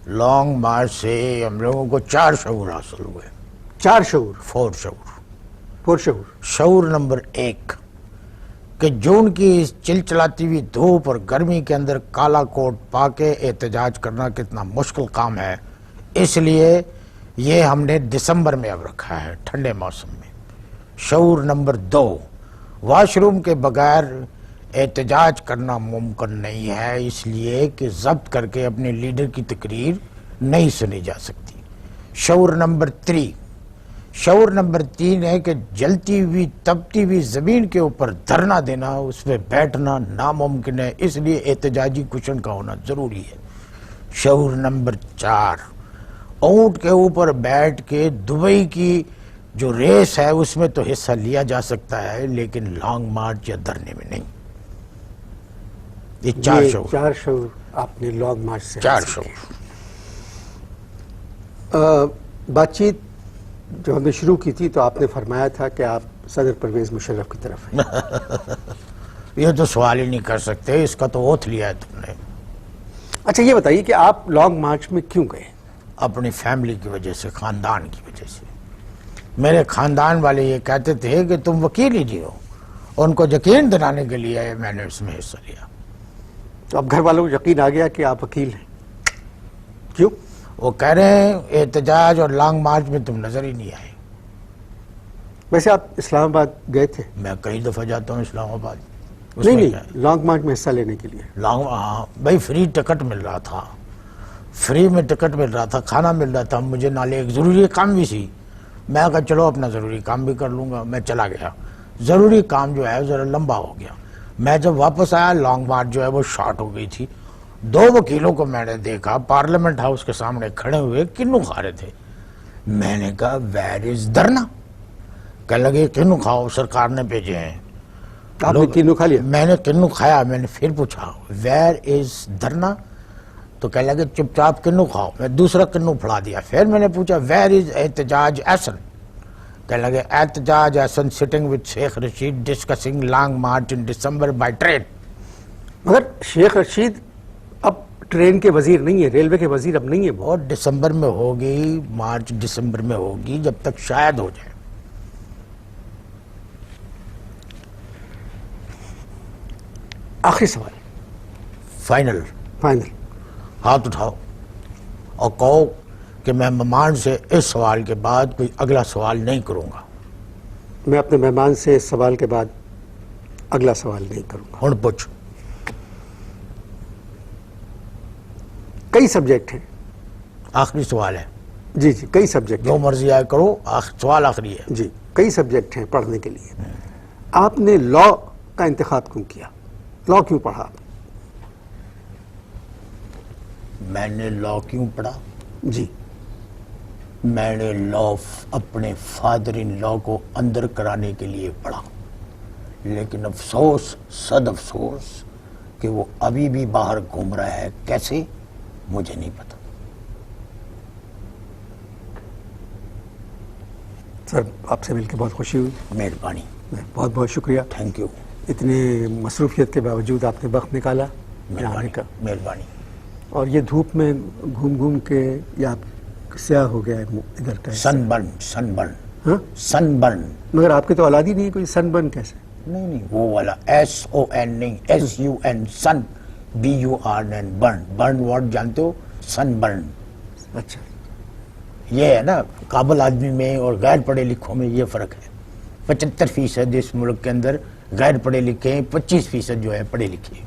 Long march سے ہم لوگوں کو 4 شعور حاصل ہوئے. 4 شعور؟ 4 شعور. 4 شعور. شعور نمبر 1 کہ جون کی اس چلچلاتی ہوئی دھوپ اور گرمی کے اندر کالا کوٹ پا کے احتجاج کرنا کتنا مشکل کام ہے، اس لیے یہ ہم نے دسمبر میں اب رکھا ہے، ٹھنڈے موسم میں. شعور نمبر 2 واش روم کے بغیر احتجاج کرنا ممکن نہیں ہے، اس لیے کہ ضبط کر کے اپنے لیڈر کی تقریر نہیں سنی جا سکتی. شعور نمبر 3 ہے کہ جلتی ہوئی تپتی ہوئی زمین کے اوپر دھرنا دینا، اس پہ بیٹھنا ناممکن ہے، اس لیے احتجاجی کشن کا ہونا ضروری ہے. شعور نمبر 4 اونٹ کے اوپر بیٹھ کے دبئی کی جو ریس ہے اس میں تو حصہ لیا جا سکتا ہے، لیکن لانگ مارچ یا دھرنے میں نہیں. یہ 4 شعور آپ نے لانگ مارچ سے 4 شعور. بات چیت جو ہم نے شروع کی تھی تو آپ نے فرمایا تھا کہ آپ صدر پرویز مشرف کی طرف ہیں. یہ تو سوال ہی نہیں کر سکتے، اس کا تو اوتھ لیا ہے تم نے. اچھا یہ بتائیے کہ آپ لانگ مارچ میں کیوں گئے؟ اپنی فیملی کی وجہ سے، خاندان کی وجہ سے. میرے خاندان والے یہ کہتے تھے کہ تم وکیل ہی نہیں ہو، ان کو یقین دلانے کے لیے میں نے اس میں حصہ لیا. تو اب گھر والوں کو یقین آ گیا کہ آپ وکیل ہیں. کیوں؟ وہ کہہ رہے ہیں احتجاج اور لانگ مارچ میں تم نظر ہی نہیں آئے. ویسے آپ اسلام آباد گئے تھے؟ میں کئی دفعہ جاتا ہوں اسلام آباد. نہیں، لانگ مارچ میں حصہ لینے کے لیے. ہاں بھائی، فری ٹکٹ مل رہا تھا، فری میں ٹکٹ مل رہا تھا، کھانا مل رہا تھا، مجھے نالے ایک ضروری کام بھی سی. میں کہا چلو اپنا ضروری کام بھی کر لوں گا. میں چلا گیا. ضروری کام جو ہے ذرا لمبا ہو گیا. میں جب واپس آیا لانگ مارچ جو ہے وہ شارٹ ہو گئی تھی. 2 وکیلوں کو میں نے دیکھا پارلیمنٹ ہاؤس کے سامنے کھڑے ہوئے کنو کھا رہے تھے. میں نے کہا ویئر از دھرنا؟ کہنے لگے کنو کھاؤ، سرکار نے بھیجے ہیں. آپ نے کنو کھا لیا؟ میں نے کنو کھایا. میں نے پھر پوچھا ویئر از دھرنا؟ تو کہنے لگے چپ چاپ کنو کھاؤ. میں دوسرا کنو پھڑا دیا. پھر میں نے پوچھا ویئر از احتجاج احسن؟ کہنے لگے احتجاج احسن sitting with Sheikh Rashid discussing long march in December by train. مگر شیخ رشید اب ٹرین کے وزیر نہیں ہے، ریلوے کے وزیر اب نہیں ہے. اور دسمبر میں ہوگی، مارچ دسمبر میں ہوگی، جب تک شاید ہو جائے. آخری سوال، فائنل ہاتھ اٹھاؤ اور کہو کہ میں مہمان سے اس سوال کے بعد کوئی اگلا سوال نہیں کروں گا. میں اپنے مہمان سے اس سوال کے بعد اگلا سوال نہیں کروں گا. ہن پوچھ. کئی سبجیکٹ ہیں. آخری سوال ہے. جی کئی سبجیکٹ. جو مرضی آئے کرو، سوال آخری ہے. جی کئی سبجیکٹ ہیں پڑھنے کے لیے. آپ نے لا کا انتخاب کیوں کیا؟ لا کیوں پڑھا آپ؟ میں نے لا کیوں پڑھا؟ جی میں نے لا اپنے فادر ان لا کو اندر کرانے کے لیے پڑھا، لیکن افسوس، صد افسوس کہ وہ ابھی بھی باہر گھوم رہا ہے. کیسے مجھے نہیں پتا. سر آپ سے مل کے بہت خوشی ہوئی. مہربانی. بہت بہت شکریہ. Thank you. اتنی مصروفیت کے باوجود آپ نے وقت نکالا آنے کا. مہربانی. اور یہ دھوپ میں گھوم گھوم کے یا سیاہ ہو گیا ہے ادھر کا. سن برن. ہاں سن برن. مگر آپ کے تو اولاد ہی نہیں کوئی سن برن کیسے؟ نہیں وہ والا SON نہیں، SUN سن BURN برن. برن ورڈ جانتے ہو؟ سن برن. اچھا یہ ہے نا، قابل آدمی میں اور غیر پڑھے لکھوں میں یہ فرق ہے. 75% اس ملک کے اندر غیر پڑھے لکھے ہیں، 25% جو ہے پڑھے لکھے ہیں.